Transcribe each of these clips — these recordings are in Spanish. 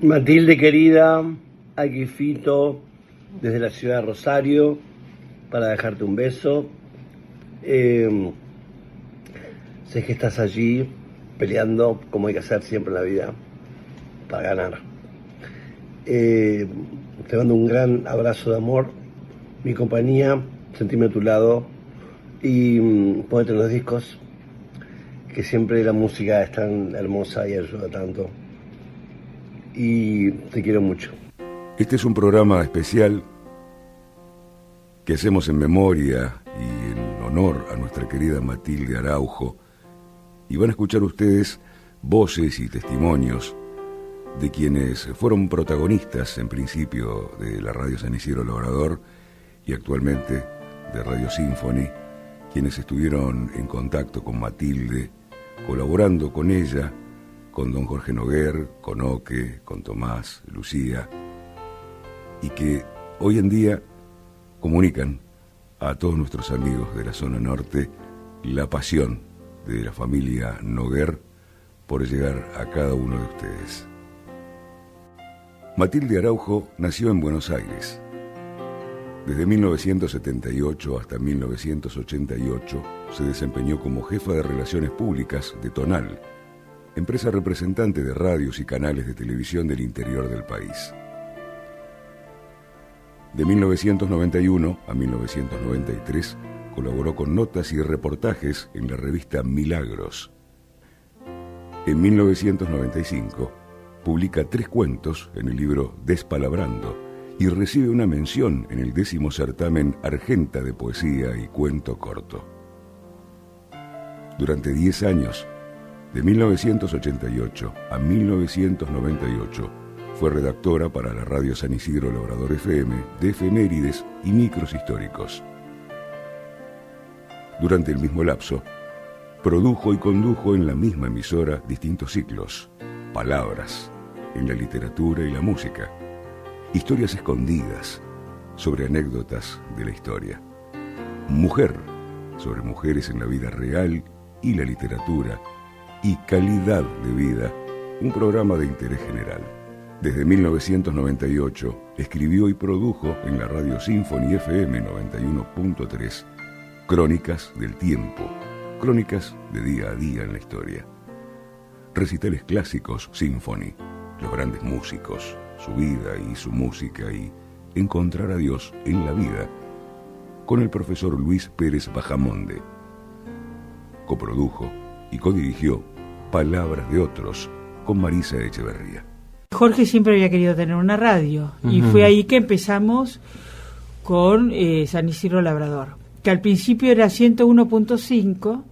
Matilde querida, aquí Fito desde la ciudad de Rosario para dejarte un beso. Sé que estás allí peleando como hay que hacer siempre en la vida para ganar. Te mando un gran abrazo de amor, mi compañía, sentirme a tu lado y ponete en los discos, que siempre la música es tan hermosa y ayuda tanto. Y te quiero mucho. Este es un programa especial que hacemos en memoria y en honor a nuestra querida Matilde Araujo, y van a escuchar ustedes voces y testimonios de quienes fueron protagonistas en principio de la radio San Isidro Labrador y actualmente de Radio Symphony, quienes estuvieron en contacto con Matilde, colaborando con ella, con don Jorge Noguer, con Oque, con Tomás, Lucía, y que hoy en día comunican a todos nuestros amigos de la zona norte la pasión de la familia Noguer por llegar a cada uno de ustedes. Matilde Araujo nació en Buenos Aires. Desde 1978 hasta 1988 se desempeñó como jefa de Relaciones Públicas de Tonal, empresa representante de radios y canales de televisión del interior del país. De 1991 a 1993 colaboró con notas y reportajes en la revista Milagros. En 1995 publica 3 cuentos en el libro Despalabrando y recibe una mención en el 10º certamen Argenta de Poesía y Cuento Corto. Durante 10 años, de 1988 a 1998, fue redactora para la radio San Isidro Labrador FM de efemérides y micros históricos. Durante el mismo lapso, produjo y condujo en la misma emisora distintos ciclos: Palabras, en la literatura y la música; Historias escondidas, sobre anécdotas de la historia; Mujer, sobre mujeres en la vida real y la literatura; y Calidad de Vida, un programa de interés general. Desde 1998 escribió y produjo en la radio Symphony FM 91.3 Crónicas del Tiempo, crónicas de día a día en la historia. Recitales clásicos Symphony, los grandes músicos, su vida y su música, y encontrar a Dios en la vida, con el profesor Luis Pérez Bajamonde. Coprodujo y codirigió Palabras de Otros con Marisa Echeverría. Jorge siempre había querido tener una radio, y fue ahí que empezamos con San Isidro Labrador, que al principio era 101.5,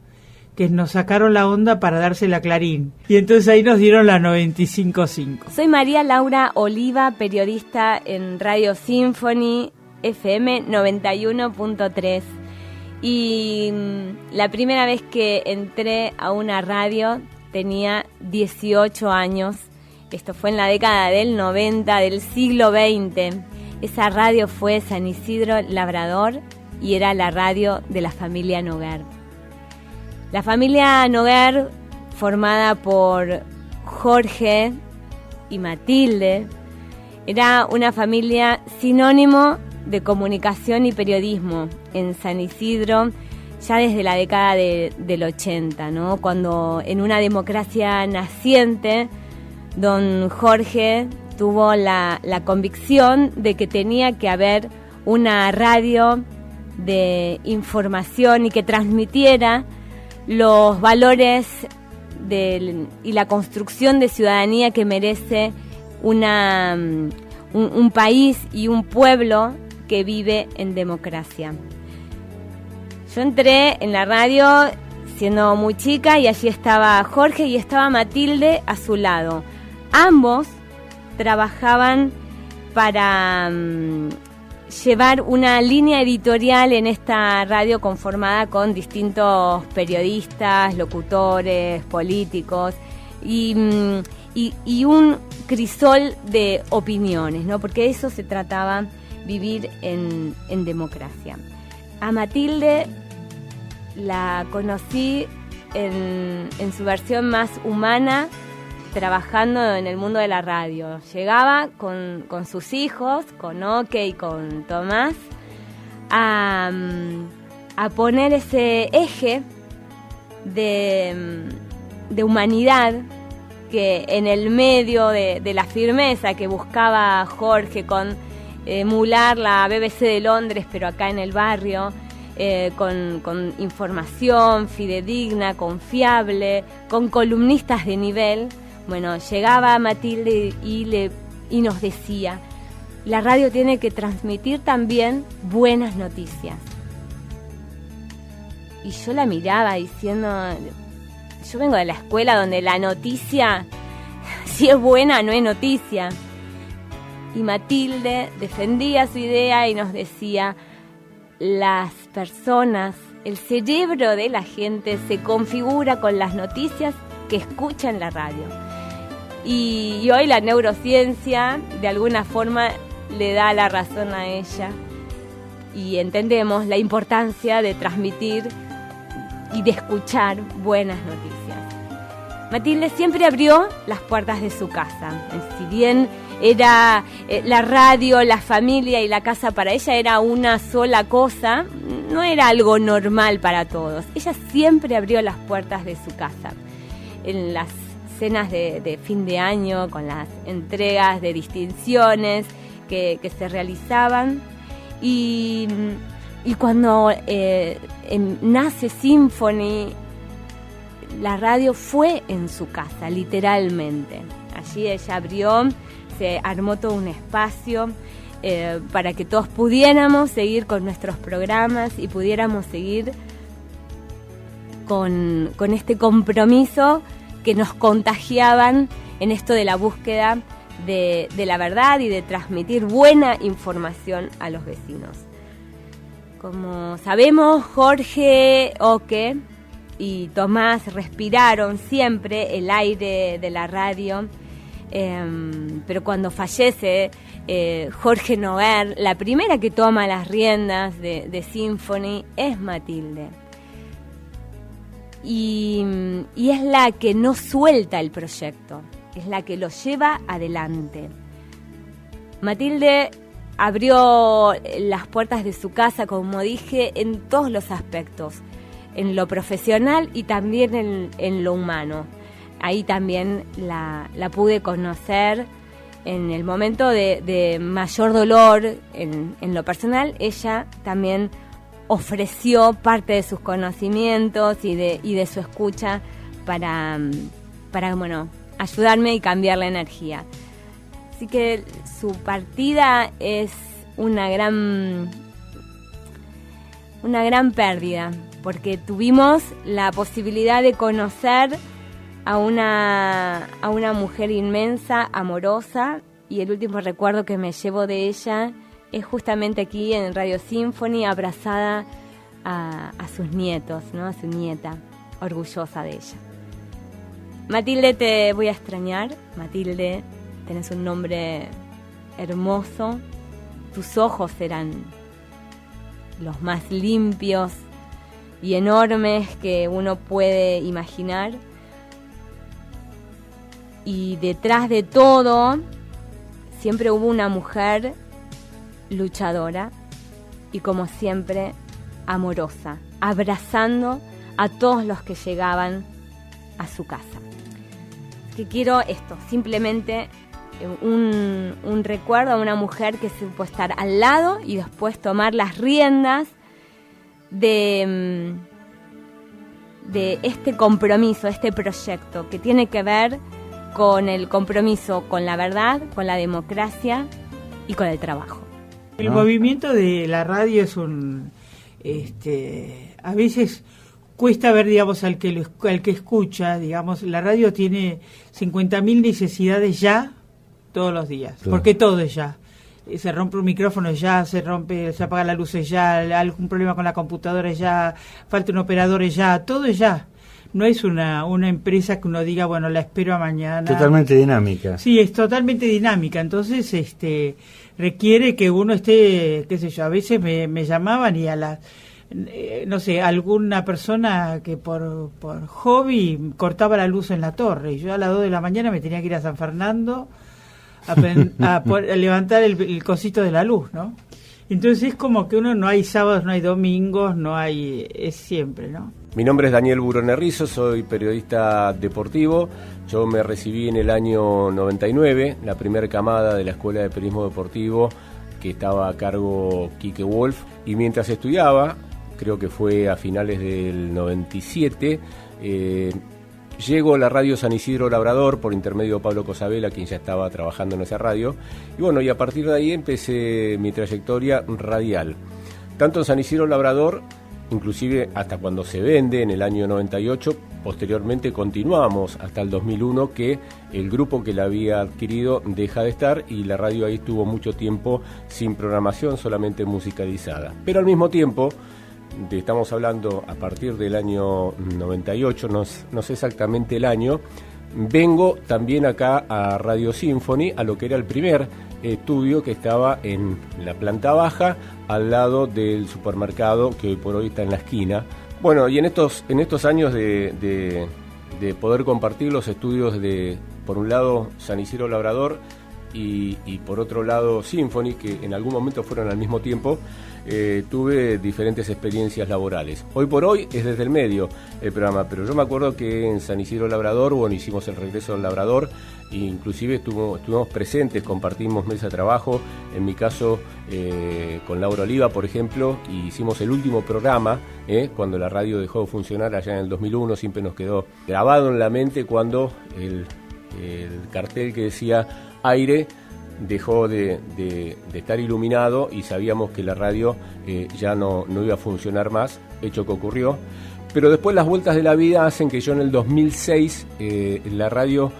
que nos sacaron la onda para dársela a Clarín, y entonces ahí nos dieron la 95.5. Soy María Laura Oliva, periodista en Radio Symphony FM 91.3, y la primera vez que entré a una radio tenía 18 años. Esto fue en la década del 90 del siglo XX. Esa radio fue San Isidro Labrador y era la radio de la familia Noguer. La familia Noguer, formada por Jorge y Matilde, era una familia sinónimo de comunicación y periodismo en San Isidro ya desde la década del 80, ¿no? Cuando en una democracia naciente, don Jorge tuvo la convicción de que tenía que haber una radio de información y que transmitiera los valores y la construcción de ciudadanía que merece un país y un pueblo que vive en democracia. Yo entré en la radio siendo muy chica y allí estaba Jorge y estaba Matilde a su lado. Ambos trabajaban para llevar una línea editorial en esta radio conformada con distintos periodistas, locutores, políticos y un crisol de opiniones, ¿no? Porque de eso se trataba, vivir en democracia. A Matilde la conocí en su versión más humana trabajando en el mundo de la radio. Llegaba con sus hijos, con Oke y con Tomás, a poner ese eje de humanidad que en el medio de la firmeza que buscaba Jorge con emular la BBC de Londres, pero acá en el barrio, con información fidedigna, confiable, con columnistas de nivel. Bueno, llegaba Matilde y nos decía, la radio tiene que transmitir también buenas noticias. Y yo la miraba diciendo, yo vengo de la escuela donde la noticia, si es buena, no es noticia. Y Matilde defendía su idea y nos decía, las personas, el cerebro de la gente se configura con las noticias que escucha en la radio. Y hoy la neurociencia de alguna forma le da la razón a ella y entendemos la importancia de transmitir y de escuchar buenas noticias. Matilde siempre abrió las puertas de su casa. Si bien era la radio, la familia y la casa para ella era una sola cosa, no era algo normal para todos. Ella siempre abrió las puertas de su casa. En las cenas de fin de año, con las entregas de distinciones que se realizaban. Y cuando nace Symphony, la radio fue en su casa, literalmente. Allí ella abrió, se armó todo un espacio para que todos pudiéramos seguir con nuestros programas y pudiéramos seguir con este compromiso que nos contagiaban en esto de la búsqueda de la verdad y de transmitir buena información a los vecinos. Como sabemos, Jorge, Oke y Tomás respiraron siempre el aire de la radio, pero cuando fallece Jorge Noguer, la primera que toma las riendas de Symphony es Matilde. Y es la que no suelta el proyecto, es la que lo lleva adelante. Matilde abrió las puertas de su casa, como dije, en todos los aspectos, en lo profesional y también en lo humano. Ahí también la pude conocer en el momento de mayor dolor en lo personal. Ella también ofreció parte de sus conocimientos y de su escucha para ayudarme y cambiar la energía. Así que su partida es una gran pérdida, porque tuvimos la posibilidad de conocer a una mujer inmensa, amorosa, y el último recuerdo que me llevo de ella es justamente aquí en Radio Symphony, abrazada a sus nietos, ¿no? A su nieta, orgullosa de ella. Matilde, te voy a extrañar. Matilde, tenés un nombre hermoso, tus ojos serán los más limpios y enormes que uno puede imaginar. Y detrás de todo, siempre hubo una mujer luchadora y, como siempre, amorosa, abrazando a todos los que llegaban a su casa. Que quiero esto, simplemente un recuerdo a una mujer que supo estar al lado y después tomar las riendas de este compromiso, este proyecto que tiene que ver con el compromiso con la verdad, con la democracia y con el trabajo. El movimiento de la radio es a veces cuesta ver, digamos, al que escucha, digamos, la radio tiene 50.000 necesidades ya todos los días, claro. Porque todo es ya. Se rompe un micrófono ya, se apaga la luz ya, algún problema con la computadora ya, falta un operador ya, todo es ya. No es una empresa que uno diga, bueno, la espero a mañana. Totalmente dinámica. Sí, es totalmente dinámica. Entonces, requiere que uno esté, qué sé yo, a veces me llamaban y a las no sé, alguna persona que por hobby cortaba la luz en la torre, y yo a las 2 de la mañana me tenía que ir a San Fernando a levantar el cosito de la luz, ¿no? Entonces es como que uno no hay sábados, no hay domingos, es siempre, ¿no? Mi nombre es Daniel Burone Rizzo, soy periodista deportivo. Yo me recibí en el año 99, la primera camada de la Escuela de Periodismo Deportivo, que estaba a cargo Quique Wolf, y mientras estudiaba, creo que fue a finales del 97, llego a la radio San Isidro Labrador por intermedio de Pablo Cosabela, quien ya estaba trabajando en esa radio, y bueno, y a partir de ahí empecé mi trayectoria radial, tanto en San Isidro Labrador, inclusive hasta cuando se vende en el año 98, posteriormente continuamos hasta el 2001, que el grupo que la había adquirido deja de estar y la radio ahí estuvo mucho tiempo sin programación, solamente musicalizada. Pero al mismo tiempo, estamos hablando a partir del año 98, no sé exactamente el año, vengo también acá a Radio Symphony, a lo que era el primer estudio que estaba en la planta baja, al lado del supermercado que hoy por hoy está en la esquina. Bueno, y en estos años de poder compartir los estudios de, por un lado, San Isidro Labrador y por otro lado Symphony, que en algún momento fueron al mismo tiempo, tuve diferentes experiencias laborales. Hoy por hoy es desde el medio el programa, pero yo me acuerdo que en San Isidro Labrador, bueno, hicimos el regreso al Labrador, e inclusive estuvimos presentes, compartimos mesa de trabajo, en mi caso con Laura Oliva, por ejemplo, y hicimos el último programa, cuando la radio dejó de funcionar allá en el 2001, siempre nos quedó grabado en la mente cuando el cartel que decía aire dejó de estar iluminado y sabíamos que la radio ya no iba a funcionar más, hecho que ocurrió. Pero después las vueltas de la vida hacen que yo en el 2006 la radio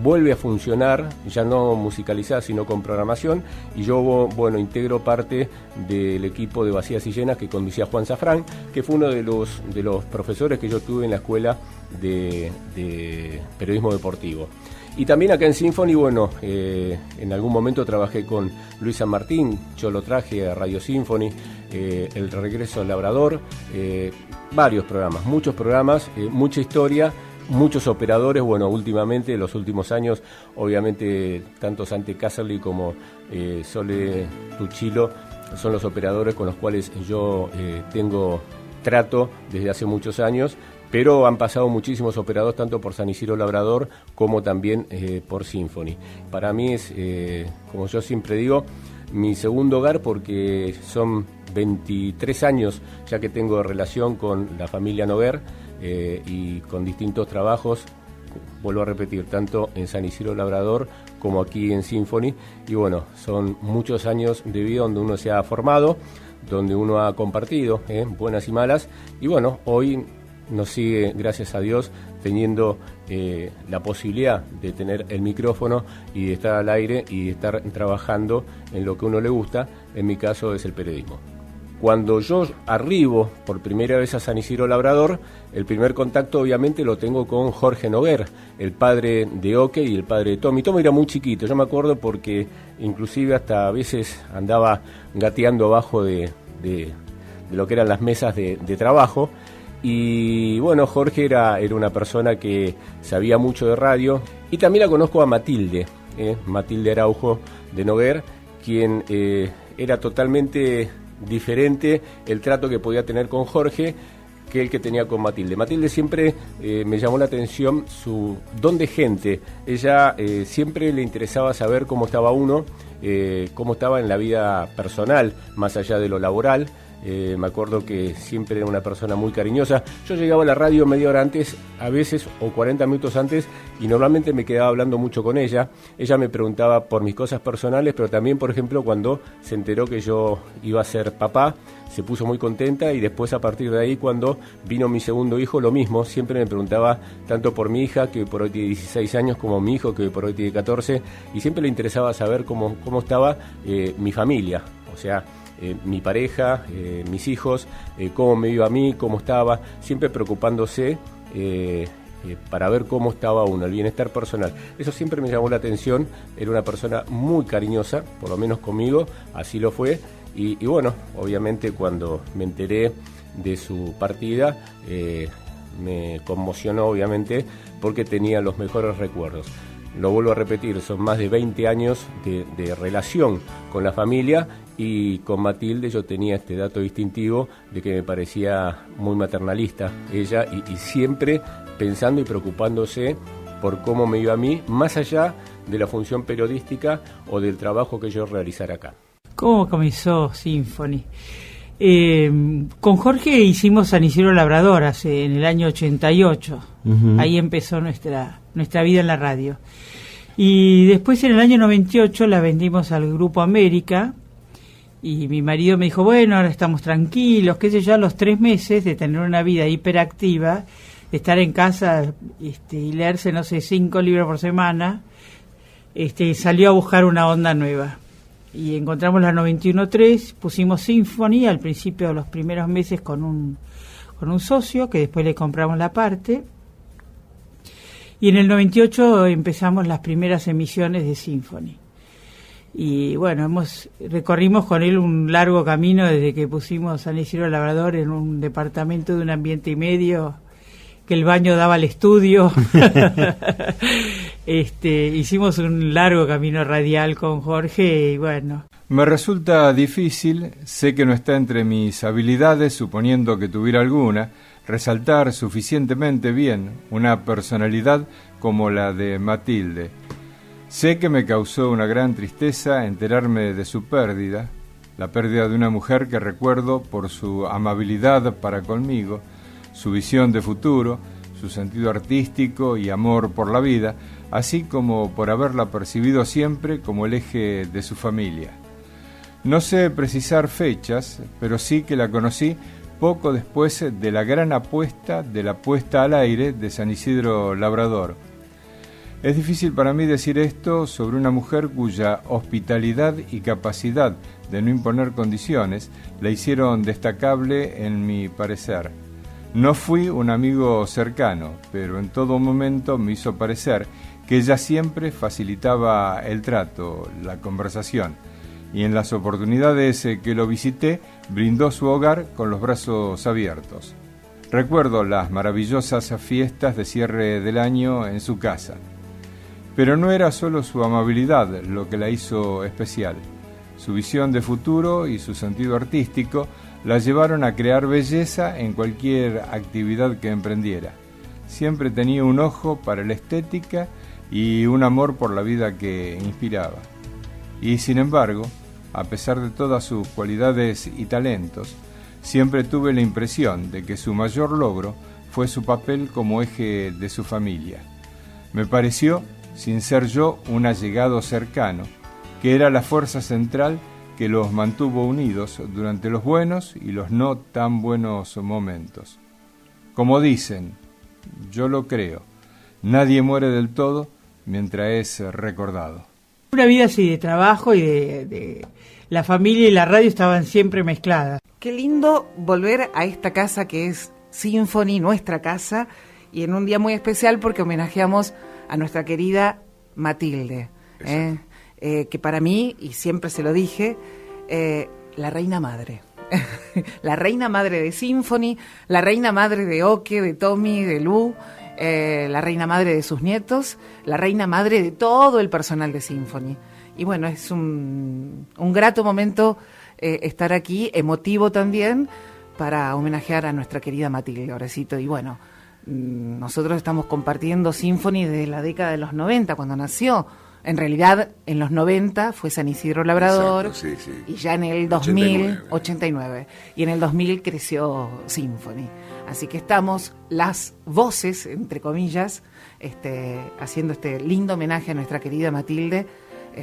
vuelve a funcionar, ya no musicalizada sino con programación, y yo, bueno, integro parte del equipo de Vacías y Llenas que conducía Juan Safrán, que fue uno de los profesores que yo tuve en la escuela de periodismo deportivo. Y también acá en Symphony, bueno, en algún momento trabajé con Luis San Martín, yo lo traje a Radio Symphony, El Regreso al Labrador, varios programas, muchos programas, mucha historia, muchos operadores. Bueno, últimamente, en los últimos años, obviamente, tanto Sante Casserly como Sole Tuchilo son los operadores con los cuales yo tengo trato desde hace muchos años, pero han pasado muchísimos operadores tanto por San Isidro Labrador como también por Symphony. Para mí es, como yo siempre digo, mi segundo hogar, porque son 23 años ya que tengo relación con la familia Noguer y con distintos trabajos, vuelvo a repetir, tanto en San Isidro Labrador como aquí en Symphony, y bueno, son muchos años de vida donde uno se ha formado, donde uno ha compartido buenas y malas, y bueno, hoy nos sigue, gracias a Dios, teniendo la posibilidad de tener el micrófono y de estar al aire y de estar trabajando en lo que a uno le gusta. En mi caso es el periodismo. Cuando yo arribo por primera vez a San Isidro Labrador, el primer contacto obviamente lo tengo con Jorge Noguer, el padre de Oke y el padre de Tommy. Tommy era muy chiquito, yo me acuerdo, porque inclusive hasta a veces andaba gateando abajo de lo que eran las mesas de trabajo. Y bueno, Jorge era una persona que sabía mucho de radio. Y también la conozco a Matilde, Matilde Araujo de Noguer, quien era totalmente diferente el trato que podía tener con Jorge que el que tenía con Matilde. Matilde siempre me llamó la atención su don de gente. Ella siempre le interesaba saber cómo estaba uno, cómo estaba en la vida personal, más allá de lo laboral. Me acuerdo que siempre era una persona muy cariñosa. Yo llegaba a la radio media hora antes, a veces, o 40 minutos antes, y normalmente me quedaba hablando mucho con ella. Ella me preguntaba por mis cosas personales, pero también, por ejemplo, cuando se enteró que yo iba a ser papá, se puso muy contenta, y después, a partir de ahí, cuando vino mi segundo hijo, lo mismo. Siempre me preguntaba tanto por mi hija, que hoy por hoy tiene 16 años, como mi hijo, que hoy por hoy tiene 14, y siempre le interesaba saber cómo estaba mi familia, o sea, mi pareja, mis hijos, cómo me iba a mí, cómo estaba, siempre preocupándose para ver cómo estaba uno, el bienestar personal. Eso siempre me llamó la atención. Era una persona muy cariñosa, por lo menos conmigo, así lo fue. Y bueno, obviamente cuando me enteré de su partida, me conmocionó obviamente porque tenía los mejores recuerdos. Lo vuelvo a repetir, son más de 20 años de relación con la familia, y con Matilde yo tenía este dato distintivo de que me parecía muy maternalista ella, y siempre pensando y preocupándose por cómo me iba a mí, más allá de la función periodística o del trabajo que yo realizara acá. ¿Cómo comenzó Symphony? Con Jorge hicimos San Isidro Labrador en el año 88. Uh-huh. Ahí empezó nuestra vida en la radio. Y después en el año 98 la vendimos al Grupo América, y mi marido me dijo, bueno, ahora estamos tranquilos, qué sé yo, a los 3 meses de tener una vida hiperactiva, de estar en casa y leerse, no sé, 5 libros por semana, salió a buscar una onda nueva. Y encontramos la 91.3, pusimos Symphony al principio de los primeros meses con un socio, que después le compramos la parte. Y en el 98 empezamos las primeras emisiones de Symphony. Y bueno, recorrimos con él un largo camino desde que pusimos San Isidro Labrador en un departamento de 1 ambiente y medio, que el baño daba al estudio. Hicimos un largo camino radial con Jorge y bueno. Me resulta difícil, sé que no está entre mis habilidades, suponiendo que tuviera alguna, resaltar suficientemente bien una personalidad como la de Matilde. Sé que me causó una gran tristeza enterarme de su pérdida, la pérdida de una mujer que recuerdo por su amabilidad para conmigo, su visión de futuro, su sentido artístico y amor por la vida, así como por haberla percibido siempre como el eje de su familia. No sé precisar fechas, pero sí que la conocí poco después de la gran apuesta de la puesta al aire de San Isidro Labrador. Es difícil para mí decir esto sobre una mujer cuya hospitalidad y capacidad de no imponer condiciones la hicieron destacable en mi parecer. No fui un amigo cercano, pero en todo momento me hizo parecer que ella siempre facilitaba el trato, la conversación, y en las oportunidades que lo visité brindó su hogar con los brazos abiertos. Recuerdo las maravillosas fiestas de cierre del año en su casa. Pero no era solo su amabilidad lo que la hizo especial. Su visión de futuro y su sentido artístico la llevaron a crear belleza en cualquier actividad que emprendiera. Siempre tenía un ojo para la estética y un amor por la vida que inspiraba. Y sin embargo, a pesar de todas sus cualidades y talentos, siempre tuve la impresión de que su mayor logro fue su papel como eje de su familia. Me pareció, sin ser yo un allegado cercano, que era la fuerza central que los mantuvo unidos durante los buenos y los no tan buenos momentos. Como dicen, yo lo creo, nadie muere del todo mientras es recordado. Una vida así de trabajo y de la familia y la radio estaban siempre mezcladas. Qué lindo volver a esta casa que es Symphony, nuestra casa, y en un día muy especial porque homenajeamos a nuestra querida Matilde, que para mí, y siempre se lo dije, la reina madre. La reina madre de Symphony, la reina madre de Oke, de Tommy, de Lu, la reina madre de sus nietos, la reina madre de todo el personal de Symphony. Y bueno, es un grato momento estar aquí, emotivo también, para homenajear a nuestra querida Matilde, Horecito. Y bueno, nosotros estamos compartiendo Symphony desde la década de los 90, cuando nació. En realidad, en los 90 fue San Isidro Labrador. Exacto, sí. Y ya en el 2000, 89. Y en el 2000 creció Symphony. Así que estamos las voces, entre comillas, haciendo este lindo homenaje a nuestra querida Matilde.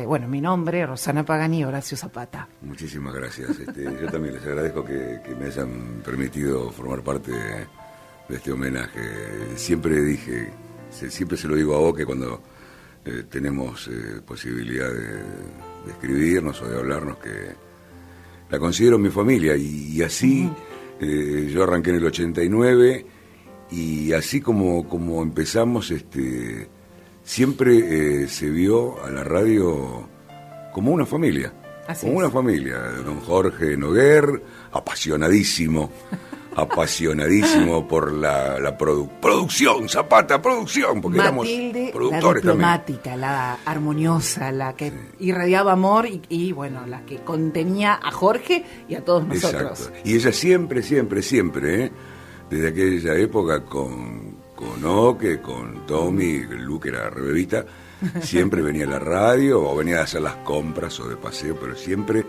Bueno, mi nombre, Rosana Pagani y Horacio Zapata. Muchísimas gracias. Yo también les agradezco que me hayan permitido formar parte de este homenaje. Siempre dije, siempre se lo digo a Oke cuando tenemos posibilidad de escribirnos o de hablarnos, que la considero mi familia, y así yo arranqué en el 89 y así como empezamos, siempre se vio a la radio como una familia. Así como es. una familia. Don Jorge Noguer, apasionadísimo por la producción, Zapata, producción, porque Matilde, éramos productores la también. diplomática, la armoniosa, la que irradiaba amor y, bueno, la que contenía a Jorge y a todos nosotros. Exacto. Y ella siempre, desde aquella época con Oque, con Tommy, Lu, que era rebevita, siempre venía a la radio o venía a hacer las compras o de paseo, pero siempre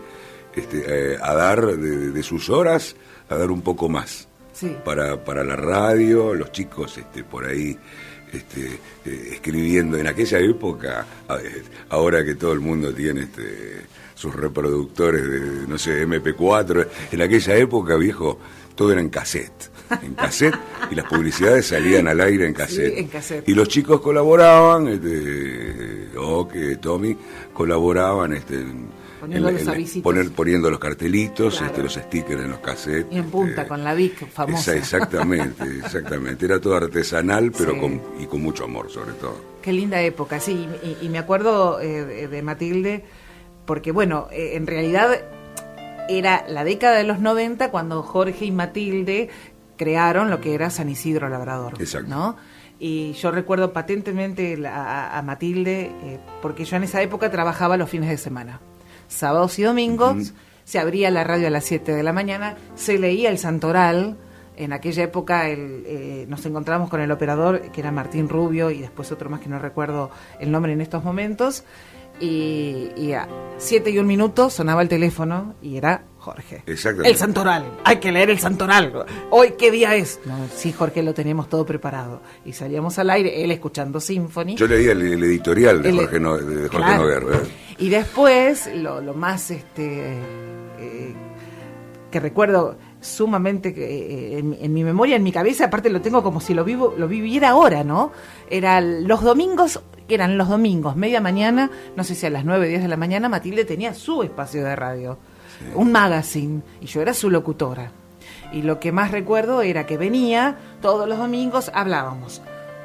a dar de sus horas, a dar un poco más. Sí. Para la radio, los chicos por ahí escribiendo en aquella época, ahora que todo el mundo tiene sus reproductores de, no sé, MP4, en aquella época, viejo, todo era en cassette, y las publicidades salían al aire en cassette. Sí, en cassette. Y los chicos colaboraban, Tommy, colaboraban Poniendo los avisitos. poniendo los cartelitos, Claro. Los stickers en los cassettes. Y en punta, con la Vic famosa. Exactamente. Era todo artesanal, pero Sí. con mucho amor, sobre todo. Qué linda época, sí. Y me acuerdo de Matilde, porque, bueno, en realidad era la década de los 90 cuando Jorge y Matilde crearon lo que era San Isidro Labrador. Exacto. ¿No? Y yo recuerdo patentemente a Matilde, porque yo en esa época trabajaba los fines de semana. Sábados y domingos, se abría la radio a las 7 de la mañana, se leía el Santoral. En aquella época nos encontramos con el operador, que era Martín Rubio, y después otro más que no recuerdo el nombre en estos momentos. Y a 7:01 sonaba el teléfono y era Jorge. Exactamente. El Santoral, hay que leer el Santoral. Hoy, ¿qué día es? No, sí, Jorge, lo teníamos todo preparado. Y salíamos al aire, él escuchando Symphony. Yo leía el editorial de El- Jorge claro. Noguer, ¿verdad? Y después, lo más que recuerdo sumamente en mi memoria, en mi cabeza, aparte lo tengo como si lo viviera ahora, ¿no? Eran los domingos, media mañana, no sé si a las 9, 10 de la mañana, Matilde tenía su espacio de radio, un magazine, y yo era su locutora. Y lo que más recuerdo era que venía todos los domingos, hablábamos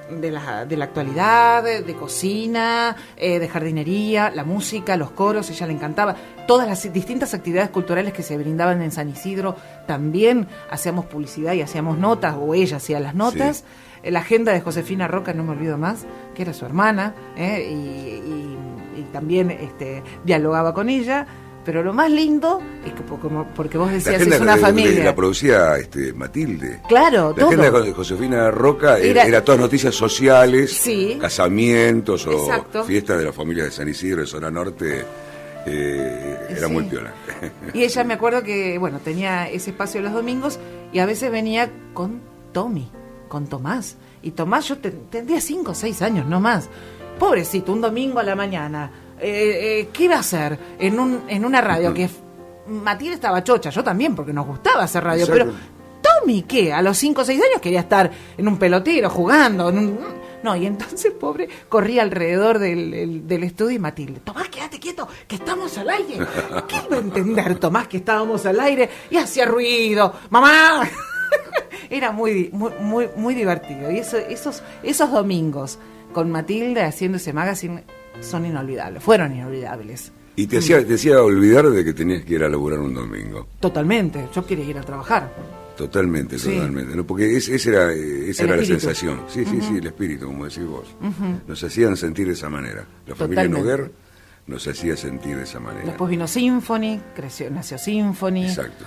de la actualidad, de cocina, de jardinería, la música, los coros, ella le encantaba. Todas las distintas actividades culturales que se brindaban en San Isidro, también hacíamos publicidad y hacíamos notas, o ella hacía las notas. Sí. La agenda de Josefina Roca, no me olvido más, que era su hermana, y también dialogaba con ella. Pero lo más lindo es que, porque vos decías, es una familia. La producía Matilde. Claro, La todo. agenda de Josefina Roca era todas noticias sociales, Sí. casamientos o Exacto. fiestas de las familias de San Isidro, de Zona Norte. Era Sí. muy piola. Y ella, me acuerdo que, bueno, tenía ese espacio los domingos y a veces venía con Tommy, con Tomás. Y Tomás, yo tendría 5 o 6 años, no más. Pobrecito, un domingo a la mañana. ¿Qué iba a hacer en una radio? Que Matilde estaba chocha, yo también, porque nos gustaba hacer radio. Exacto. Pero Tommy, ¿qué? A los 5 o 6 años quería estar en un pelotero, jugando. No, y entonces, pobre, corría alrededor del estudio y Matilde: Tomás, quédate quieto, que estamos al aire. ¿Qué iba a entender Tomás que estábamos al aire? Y hacía ruido: ¡mamá! Era muy divertido. Y esos domingos con Matilde haciendo ese magazine son inolvidables, fueron inolvidables. Y te hacía olvidar de que tenías que ir a laburar un domingo. Totalmente, yo quería ir a trabajar. Totalmente. Sí. ¿No? Porque esa era la espíritu. sensación. Sí, el espíritu, como decís vos. Nos hacían sentir de esa manera. La familia Totalmente. Noguer nos hacía sentir de esa manera. Después vino Symphony, nació Symphony. Exacto.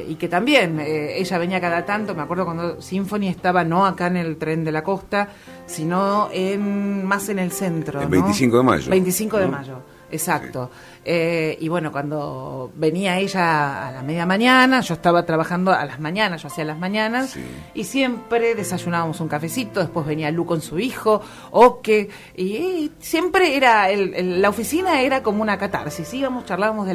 Y que también ella venía cada tanto, me acuerdo cuando Symphony estaba no acá en el tren de la costa, sino más en el centro. El ¿no? 25 de mayo. 25 de ¿no? mayo, exacto. Y bueno, cuando venía ella a la media mañana, yo estaba trabajando a las mañanas, yo hacía las mañanas, Sí. y siempre desayunábamos un cafecito, después venía Lu con su hijo, Oque, y siempre era, la oficina era como una catarsis, charlábamos de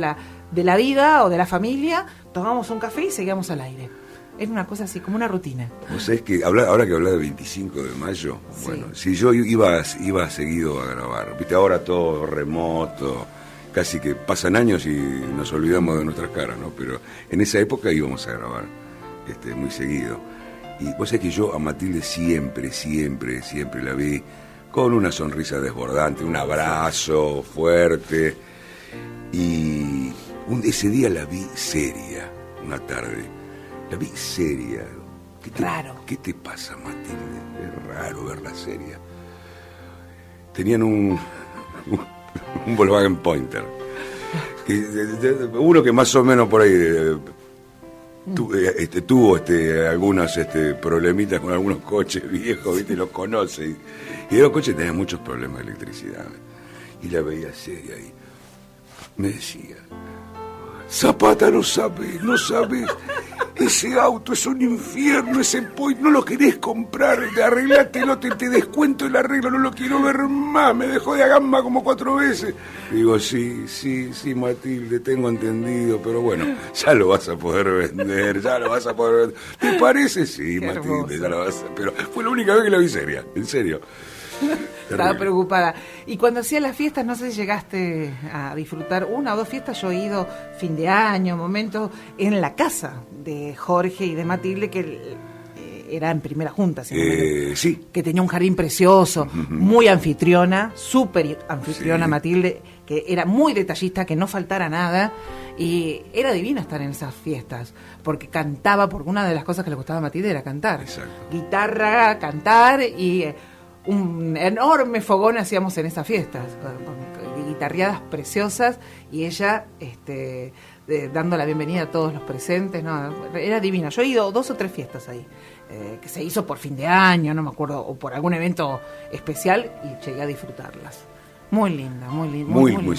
la vida o de la familia, tomábamos un café y seguíamos al aire. Era una cosa así, como una rutina. Vos sabés que ahora que hablas del 25 de mayo, Sí. bueno, si yo iba seguido a grabar, viste, ahora todo remoto, casi que pasan años y nos olvidamos de nuestras caras, ¿no? Pero en esa época íbamos a grabar muy seguido. Y vos sabés que yo a Matilde siempre la vi con una sonrisa desbordante, un abrazo fuerte. Y Ese día la vi seria, una tarde. La vi seria. Raro. ¿Qué te pasa, Matilde? Es raro verla seria. Tenían un Volkswagen Pointer. Uno que más o menos por ahí tuvo algunos problemitas con algunos coches viejos, ¿viste? Los conoce. Y los coches tenían muchos problemas de electricidad. Y la veía seria y me decía: Zapata, no sabes, ese auto es un infierno, ese Point, no lo querés comprar, arreglátelo, te descuento el arreglo, no lo quiero ver más, me dejó de gamba como 4 veces. Digo, sí, Matilde, tengo entendido, pero bueno, ya lo vas a poder vender, ¿Te parece? Sí, qué Matilde, hermoso. Ya lo vas a... Pero fue la única vez que la vi seria, en serio. Estaba preocupada. Y cuando hacía las fiestas, no sé si llegaste a disfrutar 1 o 2 fiestas. Yo he ido fin de año, momentos en la casa de Jorge y de Matilde, que era en primera junta. Sí. Que tenía un jardín precioso, muy anfitriona, súper anfitriona, sí. Matilde, que era muy detallista, que no faltara nada. Y era divino estar en esas fiestas, porque cantaba, porque una de las cosas que le gustaba a Matilde era cantar. Exacto. Guitarra, cantar y... un enorme fogón hacíamos en esas fiestas, con guitarreadas preciosas, y ella dando la bienvenida a todos los presentes. No, era divina. Yo he ido 2 o 3 fiestas ahí, que se hizo por fin de año, no me acuerdo, o por algún evento especial, y llegué a disfrutarlas. Muy linda, muy linda. Muy bien.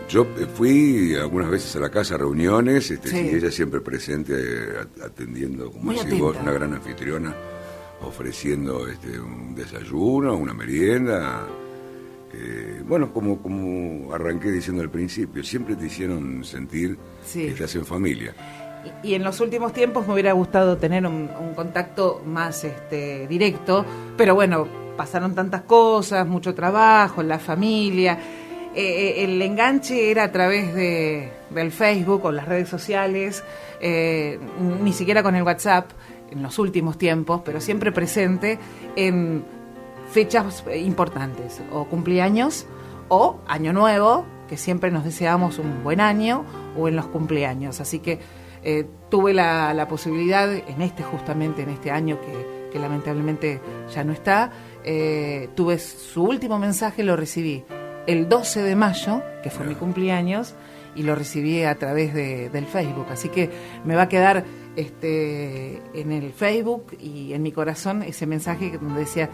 Yo fui algunas veces a la casa a reuniones, sí. Y ella siempre presente, atendiendo, como decís vos, una gran anfitriona, ofreciendo un desayuno, una merienda. Bueno, como arranqué diciendo al principio, siempre te hicieron sentir que estás en familia. Y en los últimos tiempos me hubiera gustado tener un contacto más directo, pero bueno, pasaron tantas cosas, mucho trabajo, la familia. El enganche era a través del Facebook o las redes sociales, ni siquiera con el WhatsApp en los últimos tiempos, pero siempre presente en fechas importantes, o cumpleaños, o año nuevo, que siempre nos deseamos un buen año, o en los cumpleaños. Así que tuve la posibilidad, justamente en este año que lamentablemente ya no está, tuve su último mensaje, lo recibí el 12 de mayo, que fue mi cumpleaños, y lo recibí a través del Facebook. Así que me va a quedar en el Facebook y en mi corazón ese mensaje donde decía: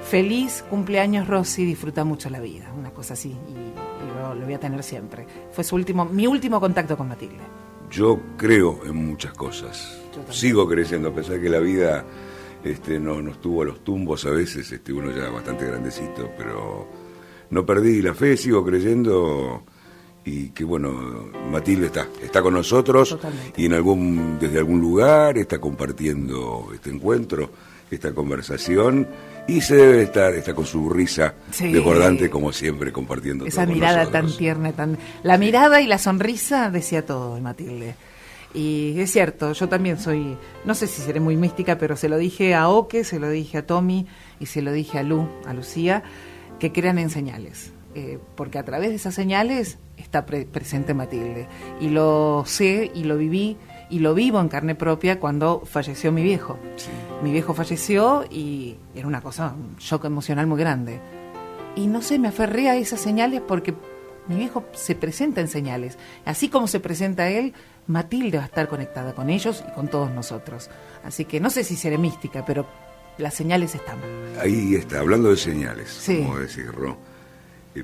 feliz cumpleaños, Rosy, disfruta mucho la vida, una cosa así, y lo voy a tener siempre. Fue mi último contacto con Matilde. Yo creo en muchas cosas, sigo creyendo, a pesar de que la vida nos tuvo a los tumbos a veces, uno ya bastante grandecito, pero no perdí la fe, sigo creyendo. Y que bueno, Matilde está con nosotros. Totalmente. Y desde algún lugar está compartiendo este encuentro, esta conversación, y se debe está con su risa desbordante, como siempre, compartiendo esa todo mirada con tan tierna, la mirada y la sonrisa decía todo de Matilde. Y es cierto, yo también soy, no sé si seré muy mística, pero se lo dije a Oke, se lo dije a Tommy y se lo dije a Lucía, que crean en señales. Porque a través de esas señales está presente Matilde, y lo sé y lo viví y lo vivo en carne propia cuando falleció mi viejo. Sí. Mi viejo falleció y era un shock emocional muy grande, y no sé, me aferré a esas señales porque mi viejo se presenta en señales, así como se presenta él, Matilde va a estar conectada con ellos y con todos nosotros. Así que no sé si seré mística, pero las señales están. Ahí está, hablando de señales, como decís, Ro.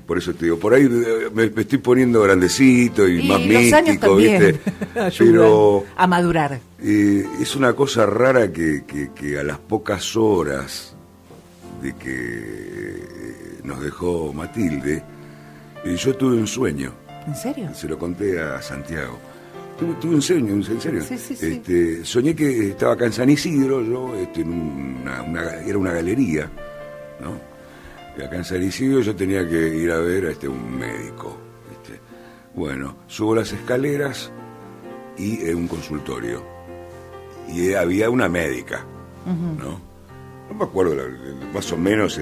Por eso te digo, por ahí me estoy poniendo grandecito y más los místico, años también ¿viste? Pero a madurar. Es una cosa rara que a las pocas horas de que nos dejó Matilde, yo tuve un sueño. ¿En serio? Se lo conté a Santiago. Tuve un sueño, en serio. Sí. Soñé que estaba acá en San Isidro, yo, era una galería, ¿no? Y acá en San Isidro yo tenía que ir a ver a un médico. Bueno, subo las escaleras y un consultorio. Y había una médica, ¿no? No me acuerdo, más o menos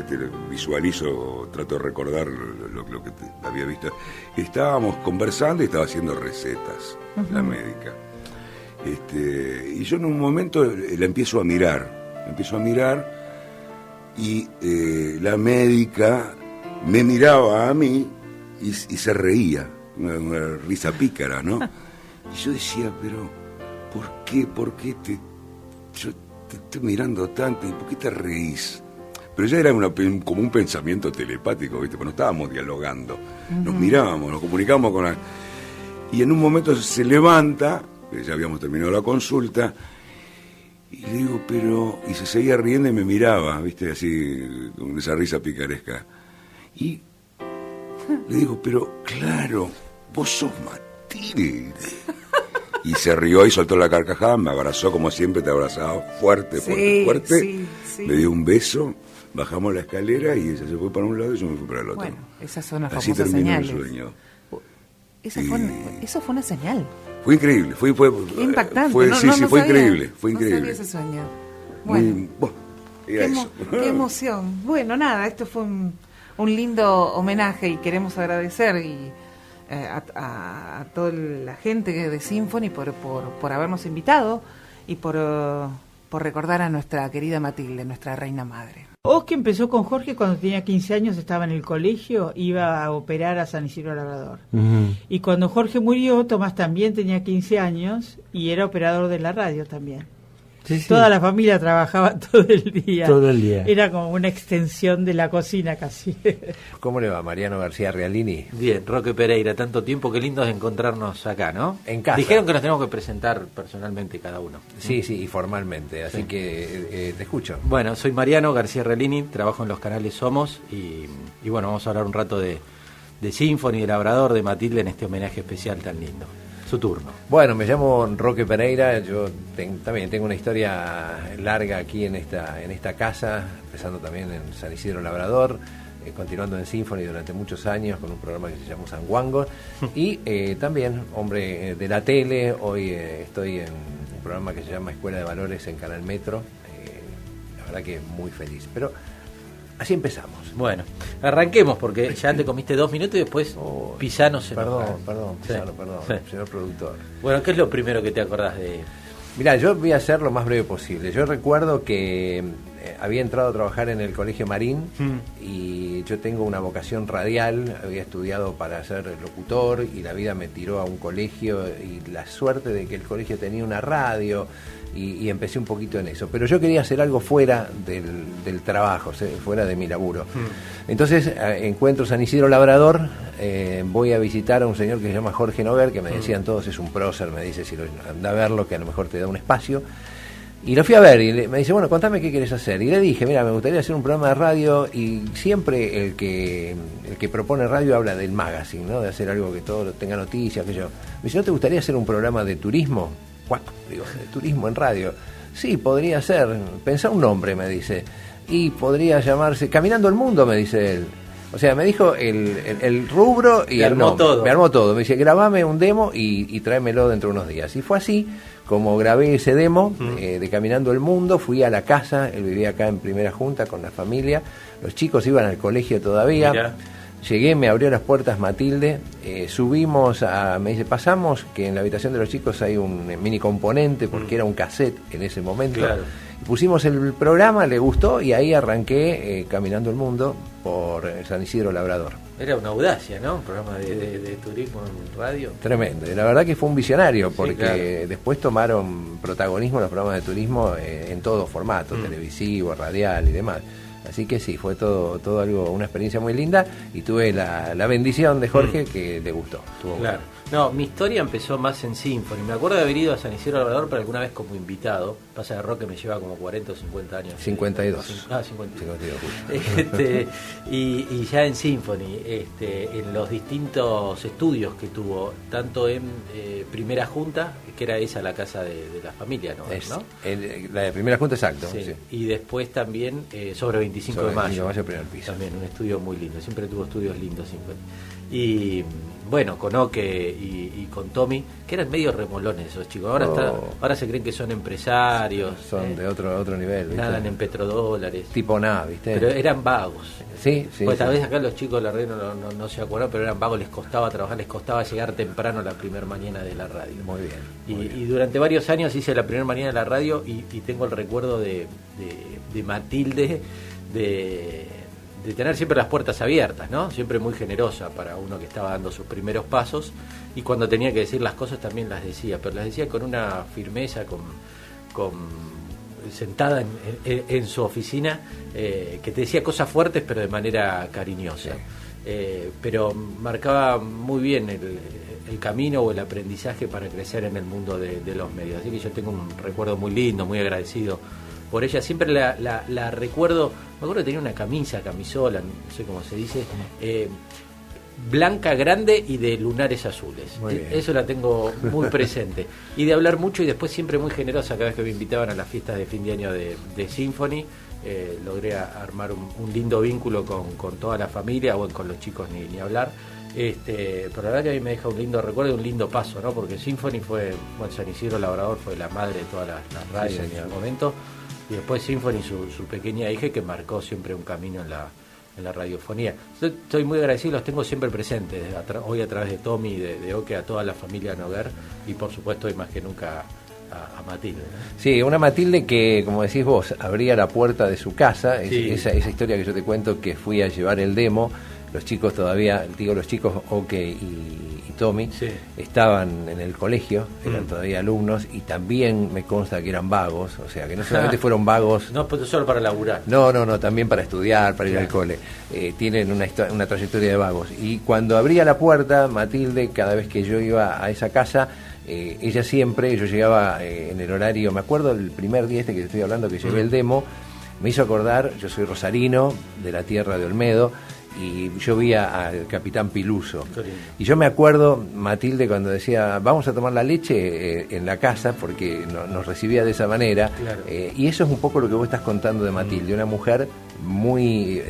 visualizo, trato de recordar lo que había visto. Estábamos conversando y estaba haciendo recetas, la médica. Y yo en un momento la empiezo a mirar y la médica me miraba a mí y se reía, una risa pícara, ¿no? Y yo decía, pero ¿por qué yo te estoy mirando tanto? ¿Y por qué te reís? Pero ya era como un pensamiento telepático, ¿viste? Porque no estábamos dialogando, nos mirábamos, nos comunicábamos con la... Y en un momento se levanta, ya habíamos terminado la consulta, y le digo, pero... Y se seguía riendo y me miraba, ¿viste? Así, con esa risa picaresca. Y le digo, pero claro, vos sos Matilde. Y se rió y soltó la carcajada, me abrazó como siempre te abrazaba, fuerte. Sí. Me dio un beso, bajamos la escalera y ella se fue para un lado y yo me fui para el otro. Bueno, esas son las Así famosas terminó señales. el sueño. Eso fue una señal. Fue increíble, fue impactante. Fue, no sí, sabía, fue increíble, fue no increíble. sabía ese sueño. Bueno, era eso. qué emoción. Bueno, nada, esto fue un lindo homenaje y queremos agradecer a toda la gente de Symphony por habernos invitado y por recordar a nuestra querida Matilde, nuestra reina madre. Oski empezó con Jorge cuando tenía 15 años, estaba en el colegio, iba a operar a San Isidro Labrador. Y cuando Jorge murió, Tomás también tenía 15 años y era operador de la radio también. Sí. Toda la familia trabajaba todo el día. Todo el día. Era como una extensión de la cocina casi. ¿Cómo le va, Mariano García Realini? Bien, Roque Pereira, tanto tiempo, qué lindo es encontrarnos acá, ¿no? En casa. Dijeron que nos tenemos que presentar personalmente cada uno. Sí, y formalmente, así que te escucho. Bueno, soy Mariano García Realini, trabajo en los canales Somos y bueno, vamos a hablar un rato de Symphony, de Labrador, de Matilde en este homenaje especial tan lindo. Su turno. Bueno, me llamo Roque Pereira, yo también tengo una historia larga aquí en esta casa, empezando también en San Isidro Labrador, continuando en Symphony durante muchos años con un programa que se llamó San Juango y también hombre de la tele, hoy estoy en un programa que se llama Escuela de Valores en Canal Metro, la verdad que muy feliz, pero así empezamos. Bueno, arranquemos porque ya te comiste 2 minutos y después Pisano se Perdón, Sí. Pisano, Sí. señor productor. Bueno, ¿qué es lo primero que te acordás de...? Mirá, yo voy a hacer lo más breve posible. Yo recuerdo que había entrado a trabajar en el Colegio Marín y yo tengo una vocación radial, había estudiado para ser locutor y la vida me tiró a un colegio y la suerte de que el colegio tenía una radio y empecé un poquito en eso. Pero yo quería hacer algo fuera del trabajo, fuera de mi laburo. Entonces encuentro San Isidro Labrador, voy a visitar a un señor que se llama Jorge Noguer, que me decían todos es un prócer, me dice, si anda a verlo, que a lo mejor te da un espacio. Y lo fui a ver y me dice, bueno, contame qué querés hacer. Y le dije, mira, me gustaría hacer un programa de radio y siempre el que propone radio habla del magazine, ¿no? De hacer algo que todo tenga noticias, que yo. Me dice, ¿no te gustaría hacer un programa de turismo? ¿Cuál? Digo, ¿de turismo en radio? Sí, podría ser. Pensá un nombre, me dice. Y podría llamarse Caminando el Mundo, me dice él. O sea, me dijo el rubro y el nombre. Me armó todo. Me dice, grabame un demo y tráemelo dentro de unos días. Y fue así como grabé ese demo de Caminando el Mundo. Fui a la casa, él vivía acá en Primera Junta con la familia. Los chicos iban al colegio todavía. Mirá. Llegué, me abrió las puertas Matilde, subimos me dice, pasamos, que en la habitación de los chicos hay un mini componente, porque era un cassette en ese momento. Claro. Pusimos el programa, le gustó, y ahí arranqué Caminando el Mundo por San Isidro Labrador. Era una audacia, ¿no? Un programa de turismo en radio. Tremendo. La verdad que fue un visionario, porque sí, claro, después tomaron protagonismo los programas de turismo en todo formato, televisivo, radial y demás. Así que sí, fue todo algo, una experiencia muy linda, y tuve la bendición de Jorge que le gustó. Claro. Bueno. No, mi historia empezó más en Symphony. Me acuerdo de haber ido a San Isidro Labrador, pero alguna vez como invitado. Pasa que Roque me lleva como 40 o 50 años. 52. 52. Y ya en Symphony, en los distintos estudios que tuvo, tanto en Primera Junta, que era esa la casa de la familia, ¿no? La de Primera Junta, exacto. Sí. Sí. Y después también sobre 25 de mayo. Primer piso. También un estudio muy lindo. Siempre tuvo estudios lindos Symphony. bueno, con Oque y con Tommy, que eran medio remolones esos chicos. Ahora se creen que son empresarios. Son de otro nivel, ¿viste? Nadan en petrodólares. Tipo nada, ¿viste? Pero eran vagos. Sí. Pues tal vez acá los chicos de la radio no se acuerdan, pero eran vagos, les costaba trabajar, les costaba llegar temprano la primera mañana de la radio. Muy bien. Y durante varios años hice la primera mañana de la radio y tengo el recuerdo de Matilde, de tener siempre las puertas abiertas, ¿no? Siempre muy generosa para uno que estaba dando sus primeros pasos, y cuando tenía que decir las cosas también las decía, pero las decía con una firmeza, sentada en su oficina, que te decía cosas fuertes pero de manera cariñosa. Sí. Pero marcaba muy bien el camino o el aprendizaje para crecer en el mundo de los medios. Así que yo tengo un recuerdo muy lindo, muy agradecido por ella. Siempre la recuerdo. Me acuerdo que tenía una camisola, no sé cómo se dice, blanca, grande y de lunares azules. Eso la tengo muy presente. Y de hablar mucho, y después siempre muy generosa cada vez que me invitaban a las fiestas de fin de año de Symphony. Logré armar un lindo vínculo con toda la familia, bueno, con los chicos ni hablar. Pero la verdad que a mí me deja un lindo recuerdo y un lindo paso, ¿no? Porque Symphony fue, bueno, San Isidro Labrador fue la madre de todas las radios en el momento. Y después Symphony, su pequeña hija, que marcó siempre un camino en la radiofonía. Estoy muy agradecido, los tengo siempre presentes, hoy a través de Tommy, de Oque, a toda la familia Noguer, y por supuesto hoy más que nunca a Matilde, ¿no? Sí, una Matilde que, como decís vos, abría la puerta de su casa. Sí. Esa historia que yo te cuento, que fui a llevar el demo, los chicos todavía, los chicos Oque y Tommy, sí, estaban en el colegio, eran todavía alumnos, y también me consta que eran vagos, o sea, que no solamente fueron vagos... No, pues solo para laburar. No, también para estudiar, para ir al cole. Tienen una trayectoria de vagos. Y cuando abría la puerta, Matilde, cada vez que yo iba a esa casa, ella siempre, yo llegaba en el horario, me acuerdo el primer día que te estoy hablando, que llevé el demo, me hizo acordar, yo soy rosarino, de la tierra de Olmedo, y yo vi al capitán Piluso. Y yo me acuerdo, Matilde, cuando decía, vamos a tomar la leche en la casa, porque nos recibía de esa manera. Claro. Y eso es un poco lo que vos estás contando de Matilde, una mujer muy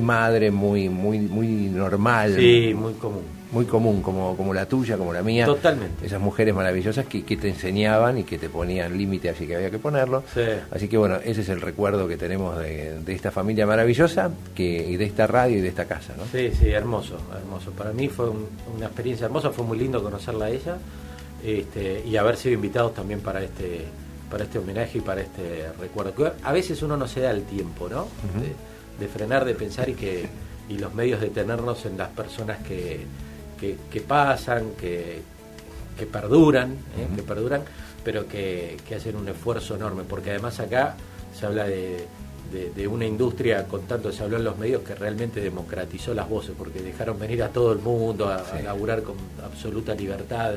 madre, muy normal. Sí, muy común. Muy común, como la tuya, como la mía. Totalmente. Esas mujeres maravillosas que te enseñaban y que te ponían límite, así que había que ponerlo. Sí. Así que bueno, ese es el recuerdo que tenemos de esta familia maravillosa y de esta radio y de esta casa, ¿no? Sí, hermoso. Para mí fue una experiencia hermosa, fue muy lindo conocerla a ella, y haber sido invitados también para este homenaje y para este recuerdo. Que a veces uno no se da el tiempo, ¿no? Uh-huh. De frenar, de pensar y los medios de tenernos en las personas que pasan, que perduran, pero que hacen un esfuerzo enorme, porque además acá se habla de una industria, con tanto se habló en los medios, que realmente democratizó las voces, porque dejaron venir a todo el mundo a laburar con absoluta libertad,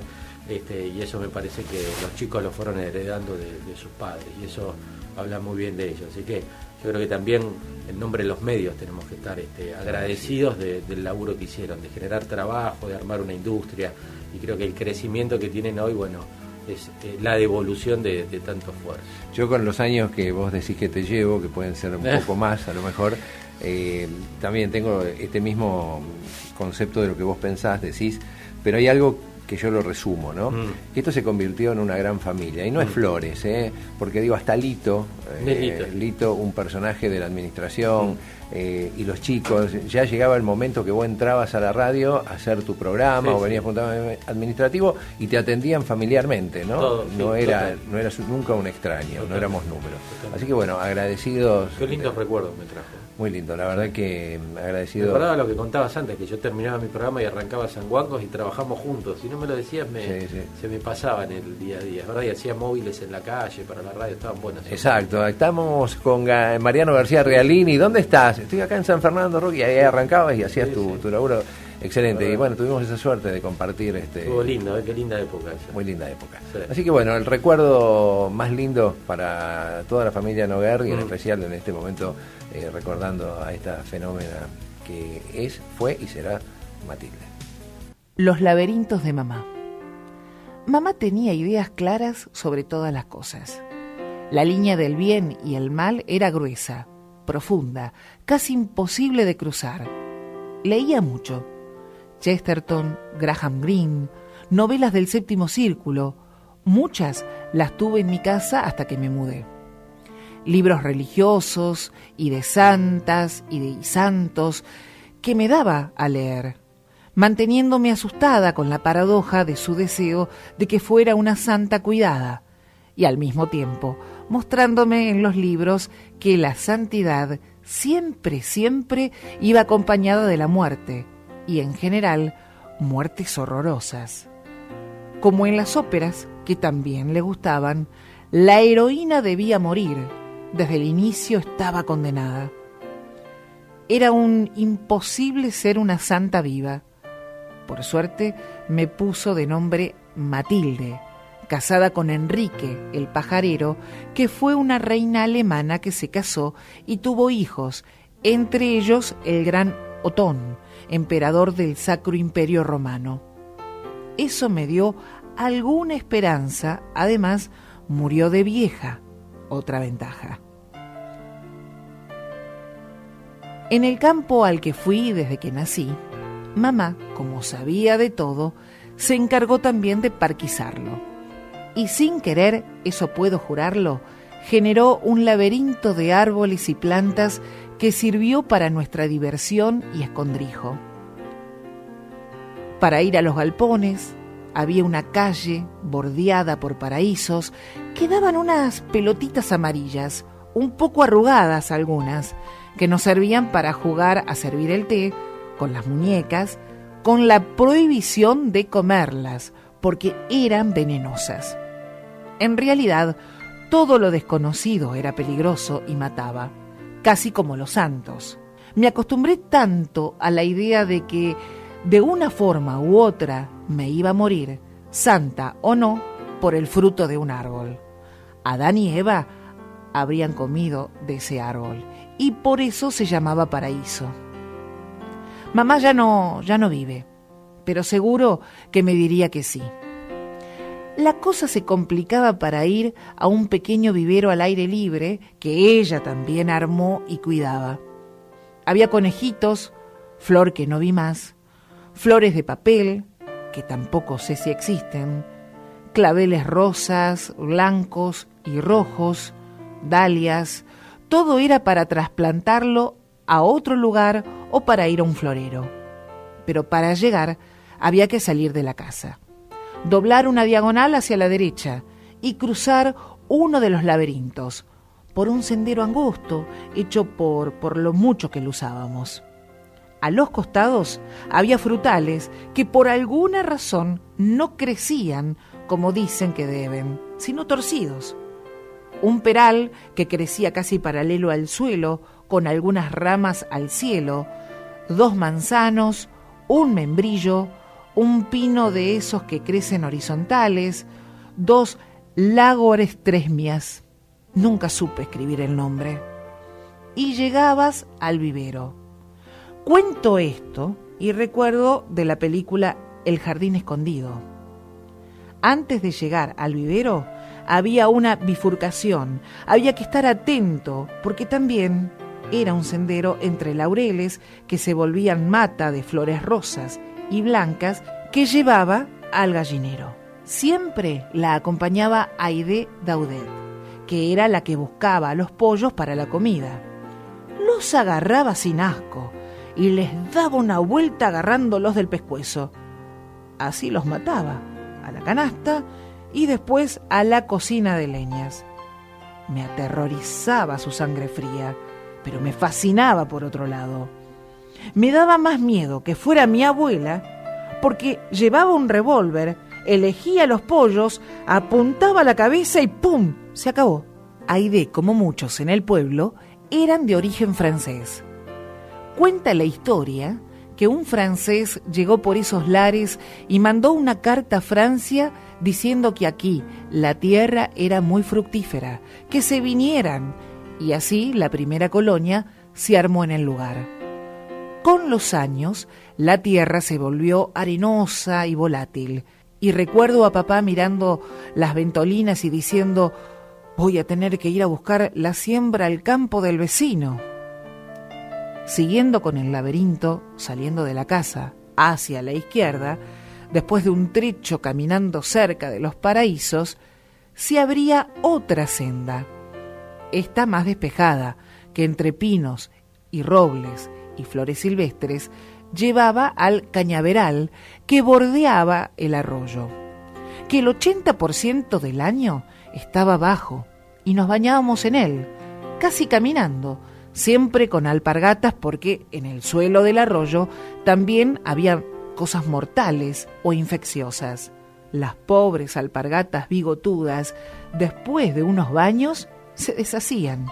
y eso me parece que los chicos lo fueron heredando de sus padres, y eso habla muy bien de ellos. Así que yo creo que también en nombre de los medios tenemos que estar agradecidos del laburo que hicieron, de generar trabajo, de armar una industria, y creo que el crecimiento que tienen hoy, bueno, es la devolución de tanto esfuerzo. Yo, con los años que vos decís que te llevo, que pueden ser un poco más a lo mejor, también tengo este mismo concepto de lo que vos pensás, decís, pero hay algo que yo lo resumo, ¿no? Esto se convirtió en una gran familia, y no es flores, porque digo, hasta Lito, un personaje de la administración, y los chicos, ya llegaba el momento que vos entrabas a la radio a hacer tu programa, o venías por un tema administrativo y te atendían familiarmente, ¿no? Todo, no eras nunca un extraño, no éramos números. Así que bueno, agradecidos. Qué lindos recuerdos me trajo. Muy lindo, la verdad que agradecido. Me acordaba lo que contabas antes, que yo terminaba mi programa y arrancaba San Juancos y trabajamos juntos. Si no me lo decías, se me pasaba en el día a día, ¿verdad? Y hacía móviles en la calle para la radio, estaban buenas. Exacto, estamos con Mariano García Realini. ¿Dónde estás? Estoy acá en San Fernando, Roque, y ahí arrancabas y hacías tu laburo excelente. Y bueno, tuvimos esa suerte de compartir. Estuvo lindo, qué linda época esa. Muy linda época. Sí. Así que bueno, el recuerdo más lindo para toda la familia Noguer, y en especial en este momento, recordando a esta fenómena que fue y será Matilde. Los laberintos de mamá. Mamá tenía ideas claras sobre todas las cosas. La línea del bien y el mal era gruesa, profunda, casi imposible de cruzar. Leía mucho. Chesterton, Graham Greene, novelas del Séptimo Círculo. Muchas las tuve en mi casa hasta que me mudé. Libros religiosos y de santas y de santos que me daba a leer, manteniéndome asustada con la paradoja de su deseo de que fuera una santa cuidada, y al mismo tiempo mostrándome en los libros que la santidad siempre iba acompañada de la muerte, y en general muertes horrorosas. Como en las óperas, que también le gustaban, la heroína debía morir, desde el inicio estaba condenada. Era un imposible ser una santa viva. Por suerte me puso de nombre Matilde, casada con Enrique el pajarero, que fue una reina alemana que se casó y tuvo hijos, entre ellos el gran Otón, emperador del Sacro Imperio Romano. Eso me dio alguna esperanza. Además, murió de vieja, otra ventaja. En el campo al que fui desde que nací, mamá, como sabía de todo, se encargó también de parquizarlo. Y sin querer, eso puedo jurarlo, generó un laberinto de árboles y plantas que sirvió para nuestra diversión y escondrijo. Para ir a los galpones, había una calle bordeada por paraísos que daban unas pelotitas amarillas, un poco arrugadas algunas, que nos servían para jugar a servir el té con las muñecas, con la prohibición de comerlas, porque eran venenosas. En realidad, todo lo desconocido era peligroso y mataba, casi como los santos. Me acostumbré tanto a la idea de que, de una forma u otra, me iba a morir, santa o no, por el fruto de un árbol. Adán y Eva habrían comido de ese árbol, y por eso se llamaba paraíso. Mamá ya no vive, pero seguro que me diría que sí. La cosa se complicaba para ir a un pequeño vivero al aire libre que ella también armó y cuidaba. Había conejitos, flor que no vi más, flores de papel, que tampoco sé si existen, claveles rosas, blancos y rojos, dalias. Todo era para trasplantarlo a otro lugar o para ir a un florero. Pero para llegar había que salir de la casa, doblar una diagonal hacia la derecha y cruzar uno de los laberintos, por un sendero angosto hecho por lo mucho que lo usábamos. A los costados había frutales que por alguna razón no crecían como dicen que deben, sino torcidos. Un peral que crecía casi paralelo al suelo, con algunas ramas al cielo, 2 manzanos, un membrillo, un pino de esos que crecen horizontales, 2 Lagorestremias. Nunca supe escribir el nombre. Y llegabas al vivero. Cuento esto y recuerdo de la película El jardín escondido. Antes de llegar al vivero había una bifurcación. Había que estar atento porque también era un sendero entre laureles que se volvían mata de flores rosas y blancas que llevaba al gallinero. Siempre la acompañaba Aide Daudet, que era la que buscaba a los pollos para la comida. Los agarraba sin asco y les daba una vuelta agarrándolos del pescuezo. Así los mataba, a la canasta y después a la cocina de leñas. Me aterrorizaba su sangre fría, pero me fascinaba por otro lado. Me daba más miedo que fuera mi abuela, porque llevaba un revólver, elegía los pollos, apuntaba la cabeza y ¡pum!, se acabó. Aide, como muchos en el pueblo, eran de origen francés. Cuenta la historia que un francés llegó por esos lares y mandó una carta a Francia diciendo que aquí la tierra era muy fructífera, que se vinieran, y así la primera colonia se armó en el lugar. Con los años, la tierra se volvió arenosa y volátil, y recuerdo a papá mirando las ventolinas y diciendo: voy a tener que ir a buscar la siembra al campo del vecino. Siguiendo con el laberinto, saliendo de la casa, hacia la izquierda, después de un trecho caminando cerca de los Paraísos, se abría otra senda, esta más despejada, que entre pinos y robles y flores silvestres llevaba al cañaveral que bordeaba el arroyo, que el 80% del año estaba bajo y nos bañábamos en él, casi caminando, siempre con alpargatas porque en el suelo del arroyo también había cosas mortales o infecciosas. Las pobres alpargatas bigotudas, después de unos baños, se deshacían.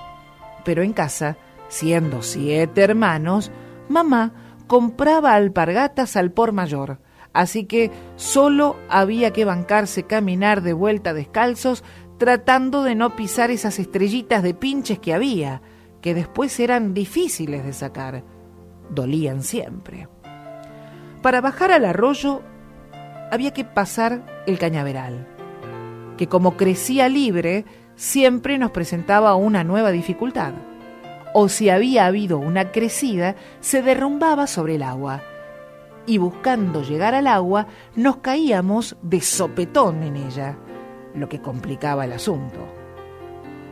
Pero en casa, siendo 7 hermanos, mamá compraba alpargatas al por mayor, así que solo había que bancarse caminar de vuelta descalzos, tratando de no pisar esas estrellitas de pinches que había, que después eran difíciles de sacar. Dolían siempre. Para bajar al arroyo había que pasar el cañaveral, que como crecía libre, siempre nos presentaba una nueva dificultad. O si había habido una crecida, se derrumbaba sobre el agua, y buscando llegar al agua, nos caíamos de sopetón en ella, lo que complicaba el asunto.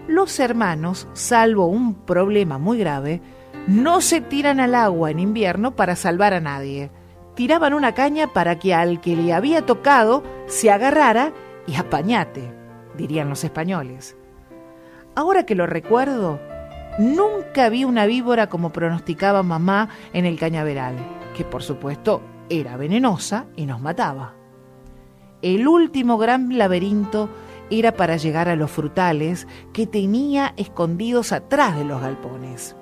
Los hermanos, salvo un problema muy grave, no se tiran al agua en invierno para salvar a nadie. Tiraban una caña para que al que le había tocado se agarrara y apañate, dirían los españoles. Ahora que lo recuerdo, nunca vi una víbora como pronosticaba mamá en el cañaveral, que por supuesto era venenosa y nos mataba. El último gran laberinto era para llegar a los frutales que tenía escondidos atrás de los galpones.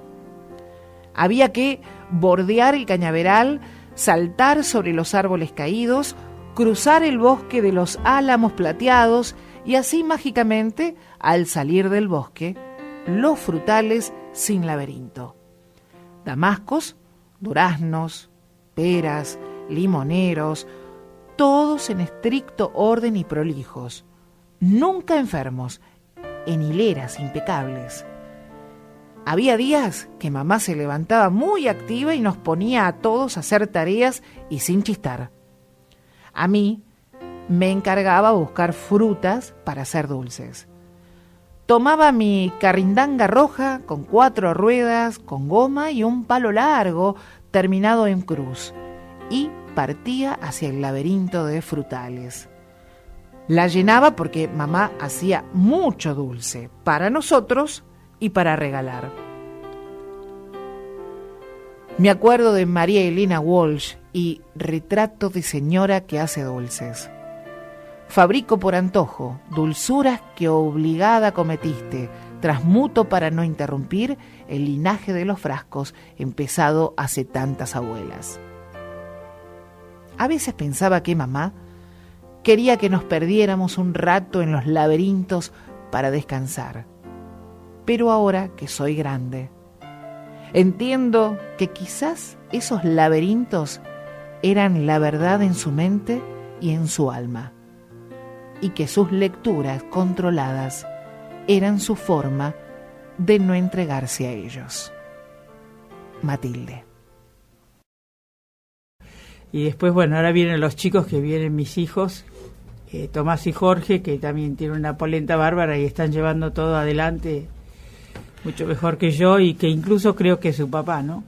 Había que bordear el cañaveral, saltar sobre los árboles caídos, cruzar el bosque de los álamos plateados y así mágicamente, al salir del bosque, los frutales sin laberinto. Damascos, duraznos, peras, limoneros, todos en estricto orden y prolijos, nunca enfermos, en hileras impecables. Había días que mamá se levantaba muy activa y nos ponía a todos a hacer tareas y sin chistar. A mí me encargaba buscar frutas para hacer dulces. Tomaba mi carrindanga roja con 4 ruedas, con goma y un palo largo terminado en cruz, y partía hacia el laberinto de frutales. La llenaba porque mamá hacía mucho dulce para nosotros y para regalar. Me acuerdo de María Elena Walsh y Retrato de señora que hace dulces. Fabrico por antojo dulzuras que obligada cometiste, transmuto para no interrumpir el linaje de los frascos empezado hace tantas abuelas. A veces pensaba que mamá quería que nos perdiéramos un rato en los laberintos para descansar. Pero ahora que soy grande, entiendo que quizás esos laberintos eran la verdad en su mente y en su alma, y que sus lecturas controladas eran su forma de no entregarse a ellos. Matilde. Y después, bueno, ahora vienen los chicos, que vienen mis hijos, Tomás y Jorge, que también tienen una polenta bárbara y están llevando todo adelante mucho mejor que yo, y que incluso creo que su papá, ¿no?